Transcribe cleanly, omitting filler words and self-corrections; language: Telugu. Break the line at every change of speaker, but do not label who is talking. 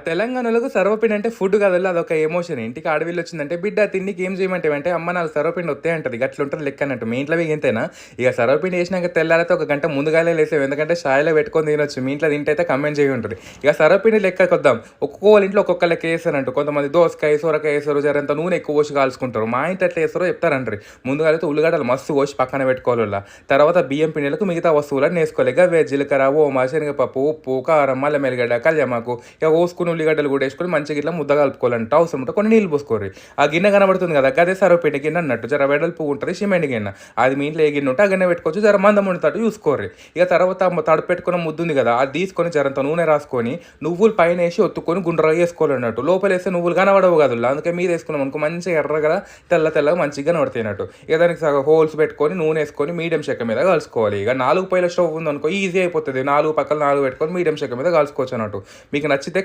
తెలంగాణలోకి సర్వపిండి అంటే ఫుడ్ కాదల్లా అదొక ఎమోషన్. ఇంటికి ఆడవిల్లు వచ్చిందంటే, "బిడ్డ తిండికి ఏం చేయమంటావంటే" "అమ్మ నాకు సర్వపిండి ఒత్తే" అంటది. గట్లుంటది లెక్క అన్నట్టు. మీ ఇంట్లో ఇంతేనా? ఇక సర్వపిండి చేసినాక తెల్లారితే ఒక గంట ముందుగాలే లేసేవు. ఎందుకంటే చాయ్‌లో పెట్టుకొని తినొచ్చు. మీ ఇంట్లో తింటే అయితే కామెంట్ చేయుండ్రి. ఇక సర్వపిండి లెక్కకొద్దాం. ఒక్కొక్కళ్ళ ఇంట్లో ఒక్కొక్క లెక్క ఏస్తారంట. కొంతమంది దోసకాయ, సొరకాయ ఏస్తారు. జరంత నూనె ఎక్కువ పోసి కాల్చుకుంటారు. మా ఇంట్లో ఎట్లా ఏస్తారో చెప్తారండ్రి. ముందుగాలైతే ఉల్లిగడ్డలు మస్తు కోసి పక్కన పెట్టుకోవాలల్లా. తర్వాత బియ్యం పిండిలకు మిగతా వస్తువులన్నీ ఏసుకోవాలి. గవే జీలకర్ర, ఓమ, శనగపప్పు, ఉప్పు, కారం, అల్లం ఎల్లిగడ్డ, కల్యమాకు ఇక కోసుకుని ఉల్లిగడ్డలు కూడా వేసుకొని మంచిగా ఇట్లా ముద్ద కలుపుకోవాలంట. అవసరం ఉంటే కొన్ని నీళ్ళు పోసుకోరు. ఆ గిన్నె కనబడుతుంది కదా, అదే సర్వపిండి గిన్నె అన్నట్టు. జర వెడల్పు ఉంటుంది సిమెంట్ గిన్నె. అది మీ ఇంట్లో ఏ గిన్నె ఉంటే ఆ గిన్నె పెట్టుకోవచ్చు. జర మందం ఉండేటట్టు చూసుకోర్రి. ఇక తర్వాత తడుపు పెట్టుకున్న ముద్దు ఉంది కదా, అది తీసుకొని జరంత నూనె రాసుకొని నువ్వులు పైన వేసి ఒత్తుకొని గుండ్రగా వేసుకోవాలన్నట్టు. లోపల వేస్తే నువ్వులు కనబడవు కాదు, అందుకే మీద వేసుకున్నాం అనుకో మంచిగా ఎర్రగా తెల్లగా మంచిగా కనబడతాయి అన్నట్టు. ఇక దానికి సగం హోల్స్ పెట్టుకొని నూనె వేసుకొని మీడియం చెక్క మీద కలుసుకోవాలి. ఇక 4 పొయ్యిల స్టవ్ ఉంది అనుకో ఈజీ అయిపోతుంది. 4 పక్కల 4 పెట్టుకొని మీడియం చెక్క మీద కలుసుకోవచ్చు అన్నట్టు. మీకు నచ్చితే